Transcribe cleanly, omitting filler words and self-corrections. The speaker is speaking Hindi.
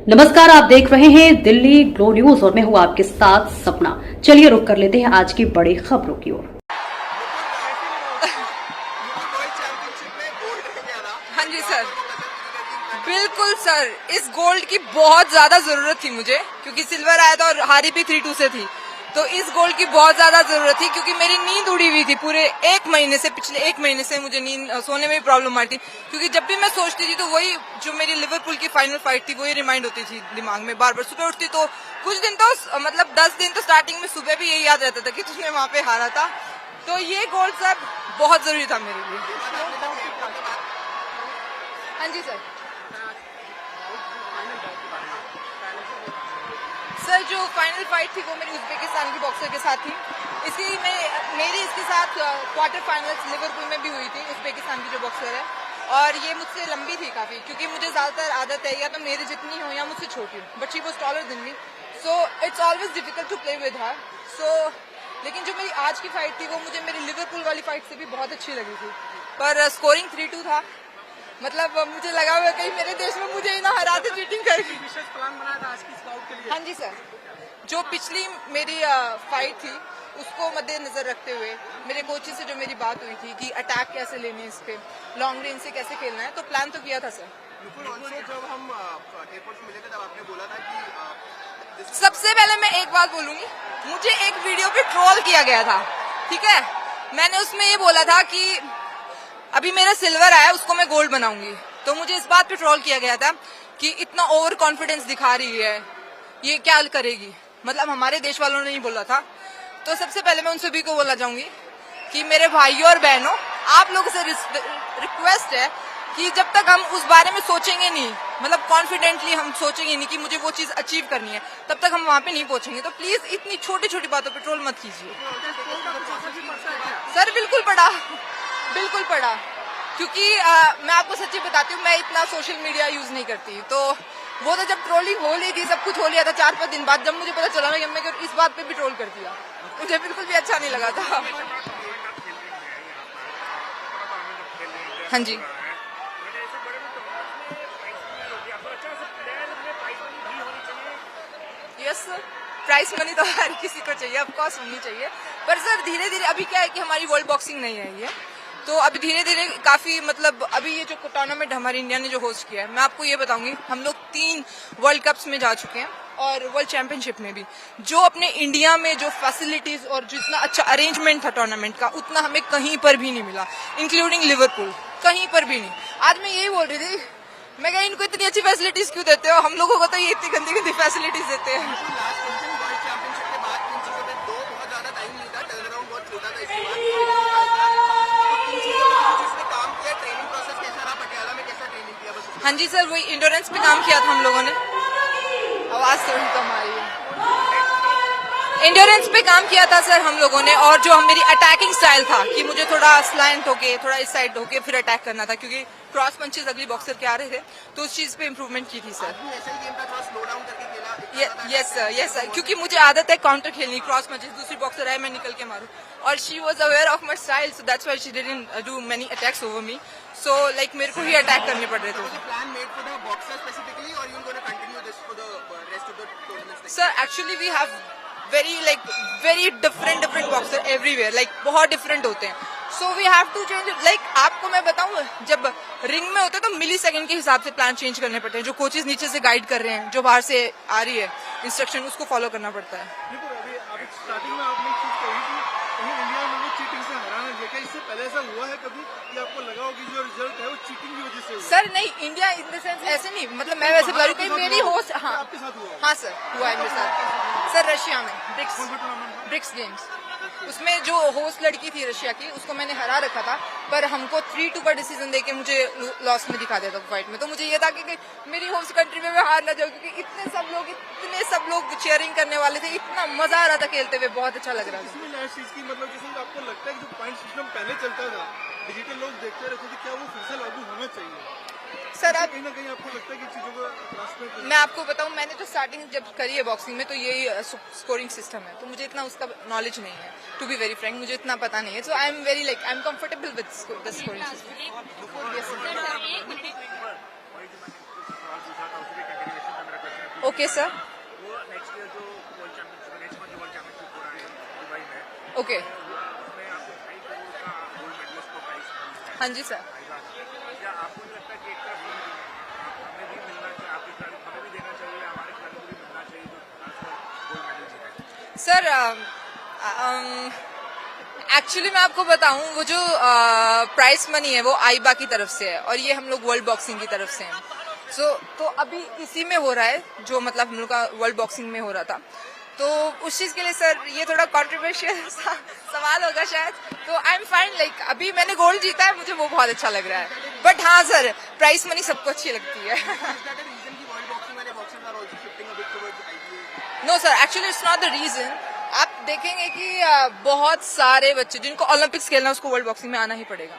नमस्कार, आप देख रहे हैं दिल्ली ग्लो न्यूज और मैं हूं आपके साथ सपना। चलिए रुक कर लेते हैं आज की बड़ी खबरों की ओर। हाँ जी सर, बिल्कुल सर, इस गोल्ड की बहुत ज्यादा जरूरत थी मुझे, क्योंकि सिल्वर आया था और हारी भी 3-2 से थी। तो इस गोल्ड की बहुत ज्यादा जरूरत थी, क्योंकि मेरी नींद उड़ी हुई थी पूरे एक महीने से। पिछले एक महीने से मुझे नींद सोने में भी प्रॉब्लम आ रही थी, क्योंकि जब भी मैं सोचती थी तो वही जो मेरी लिवरपूल की फाइनल फाइट थी वही रिमाइंड होती थी दिमाग में बार बार। सुबह उठती तो कुछ दिन तो मतलब 10 दिन तो स्टार्टिंग में सुबह भी यही याद रहता था कि तुमने वहां पे हारा था। तो ये गोल्ड सर बहुत जरूरी था मेरे लिए। हाँ जी सर। सर जो फाइनल फाइट थी वो मेरी उज्बेकिस्तान की बॉक्सर के साथ थी। मेरी इसके साथ क्वार्टर फाइनल्स लिवरपूल में भी हुई थी, उज्बेकिस्तान की जो बॉक्सर है। और ये मुझसे लंबी थी काफी, क्योंकि मुझे ज्यादातर आदत है या तो मेरे जितनी हो या मुझसे छोटी हो, but she was taller than me, so it's always difficult to play with her. लेकिन जो मेरी आज की फाइट थी वो मुझे मेरी लिवरपूल वाली फाइट से भी बहुत अच्छी लगी थी। पर स्कोरिंग 3-2 था, मतलब मुझे लगा हुआ कहीं मेरे देश में मुझे ही ना हरा दे चीटिंग करके। विशेष प्लान बनाया था आज की स्काउट के लिए। हाँ जी सर, जो पिछली मेरी फाइट थी उसको मद्देनजर रखते हुए मेरे कोचेस से जो मेरी बात हुई थी कि अटैक कैसे लेने इस पे, लॉन्ग रेंज से कैसे खेलना है, तो प्लान तो किया था सर। जब हम एयरपोर्ट में मिले थे तब आपने बोला था कि सबसे पहले मैं एक बात बोलूंगी, मुझे एक वीडियो पे ट्रोल किया गया था, ठीक है। मैंने उसमें ये बोला था कि अभी मेरा सिल्वर आया उसको मैं गोल्ड बनाऊंगी, तो मुझे इस बात पे ट्रोल किया गया था कि इतना ओवर कॉन्फिडेंस दिखा रही है, ये क्या करेगी। मतलब हमारे देश वालों ने नहीं बोला था। तो सबसे पहले मैं उन सभी को बोलना चाहूंगी कि मेरे भाइयों और बहनों, आप लोगों से रिक्वेस्ट है कि जब तक हम उस बारे में सोचेंगे नहीं, मतलब कॉन्फिडेंटली हम सोचेंगे नहीं कि मुझे वो चीज अचीव करनी है, तब तक हम वहां पे नहीं पहुंचेंगे। तो प्लीज इतनी छोटी छोटी बातों पे ट्रोल मत कीजिए। सर बिल्कुल पढ़ा, बिल्कुल पढ़ा, क्योंकि मैं आपको सच्ची बताती हूँ, मैं इतना सोशल मीडिया यूज नहीं करती। तो वो तो जब ट्रोलिंग हो ली थी, सब कुछ हो लिया था, 4-5 दिन बाद जब मुझे पता चला ना कि मैं इस बात पे भी ट्रोल कर दिया, मुझे बिल्कुल भी अच्छा नहीं लगा था। हाँ जी यस सर, प्राइस मनी तो हर किसी को चाहिए, ऑफ कोर्स होनी चाहिए। पर सर धीरे धीरे अभी क्या है कि हमारी वर्ल्ड बॉक्सिंग नहीं आई है, तो अभी धीरे धीरे काफी, मतलब अभी ये जो टूर्नामेंट हमारी इंडिया ने जो होस्ट किया है, मैं आपको ये बताऊंगी, हम लोग 3 वर्ल्ड कप्स में जा चुके हैं और वर्ल्ड चैंपियनशिप में भी। जो अपने इंडिया में जो फैसिलिटीज और जितना अच्छा अरेंजमेंट था टूर्नामेंट का, उतना हमें कहीं पर भी नहीं मिला, इंक्लूडिंग लिवरपूल, कहीं पर भी नहीं। आज मैं यही बोल रही थी, मैं कहा इनको इतनी अच्छी फैसिलिटीज क्यों देते हो, हम लोगों को तो ये इतनी गंदी गंदी फैसिलिटीज देते हैं। वर्ल्ड चैंपियनशिप के बाद इन चीजों पे बहुत ज्यादा टाइम नहीं था, टर्न अराउंड बहुत छोटा था। इसके बाद काम किया, ट्रेनिंग प्रोसेस कैसा रहा, पटियाला में कैसा ट्रेनिंग किया? बस हाँ जी सर, वही इंडोरेंस पे काम किया था हम लोगों ने। आवाज थोड़ी कम आ रही है। इंडोरेंस पे काम किया था सर हम लोगों ने, और जो मेरी अटैकिंग स्टाइल था कि मुझे थोड़ा स्लैंट होके, थोड़ा इस साइड होके फिर अटैक करना था, क्योंकि क्रॉस पंचेस अगली बॉक्सर के आ रहे थे, तो उस चीज पे इम्प्रूवमेंट की थी सर। ऐसा ही गेम था, थोड़ा स्लो डाउन करके खेला। यस सर, क्योंकि मुझे आदत है काउंटर खेलनी, क्रॉस पंचेस, दूसरी बॉक्सर आए मैं निकल के मारूं, और she was aware of my style, so that's why she didn't do many attacks over me. So like मेरे को ही अटैक करने पड़ रहे थे। Plan made for the boxer specifically, और you gonna continue this for the rest of the tournaments? Sir actually we have very different boxer everywhere, like बहुत डिफरेंट होते हैं। So we have to change, like आपको मैं बताऊं, जब रिंग में होते हैं तो मिली सेकंड के हिसाब से प्लान चेंज करने पड़ते हैं। जो कोचेस नीचे से गाइड कर रहे हैं, जो बाहर से आ रही है इंस्ट्रक्शन, उसको फॉलो करना पड़ता है। अभी स्टार्टिंग में आपने चीज कही कि कहीं इंडिया में चीटिंग से हराना देखा, इससे पहले ऐसा हुआ है कभी कि आपको लगा हो कि जो रिजल्ट है वो चीटिंग की वजह से हुआ? सर नहीं, इंडिया इन द सेंस ऐसे नहीं, मतलब मैं वैसे बता रही हूँ मेरी होस्ट। हाँ आपके साथ हुआ? हाँ सर, हुआ है मेरे साथ सर, रशिया में ब्रिक्स गेम्स। उसमें जो होस्ट लड़की थी रशिया की, उसको मैंने हरा रखा था, पर हमको 3-2 का डिसीजन देके मुझे लॉस में दिखा दिया था फाइट में। तो मुझे ये था कि मेरी होस्ट कंट्री में मैं हार ना जाऊँ, क्योंकि इतने सब लोग चीयरिंग करने वाले थे, इतना मजा आ रहा था खेलते हुए, बहुत अच्छा लग रहा था। इसमें लास्ट चीज की, मतलब जैसे आपको लगता है कि जो पॉइंट सिस्टम पहले चलता था, डिजिटल लोग देखते रहते थे, क्या वो फिर से लागू होना चाहिए? सर आप कहीं ना कहीं आपको लगता है कि चीजों को ट्रांसफर? मैं आपको बताऊं, मैंने तो स्टार्टिंग जब करी है बॉक्सिंग में तो यही स्कोरिंग सिस्टम है, तो मुझे इतना उसका नॉलेज नहीं है, टू बी वेरी फ्रैंक, मुझे इतना पता नहीं है। So I am comfortable with the scoring system. Okay sir, वो नेक्स्ट ईयर जो वर्ल्ड चैंपियनशिप नेक्स्ट मंथ जो वर्ल्ड चैंपियनशिप हो रहा है दुबई में, ओके, उसमें आपको 2.5 करोड़ का गोल्ड मेडलिस्ट को प्राइस मिलता है। हाँ जी सर। क्या आपको नहीं लगता कि एक तरफ हमें भी मिलना चाहिए, आपके खिलाड़ी हमें भी देना चाहिए, हमारे खिलाड़ी को भी मिलना चाहिए जो गोल्ड मेडल जीते? सर एक्चुअली मैं आपको बताऊं, वो जो प्राइस मनी है वो आईबा की तरफ से है और ये हम लोग वर्ल्ड बॉक्सिंग की तरफ से हैं। तो अभी इसी में हो रहा है जो मतलब हम लोग का वर्ल्ड बॉक्सिंग में हो रहा था, तो उस चीज के लिए सर ये थोड़ा कंट्रोवर्शियल सवाल होगा शायद, तो आई एम फाइन। लाइक अभी मैंने गोल्ड जीता है, मुझे वो बहुत अच्छा लग रहा है, बट हाँ सर प्राइस मनी सबको अच्छी लगती है। No sir, actually it's not the reason. आप देखेंगे कि बहुत सारे बच्चे जिनको ओलंपिक्स खेलना है उसको वर्ल्ड बॉक्सिंग में आना ही पड़ेगा।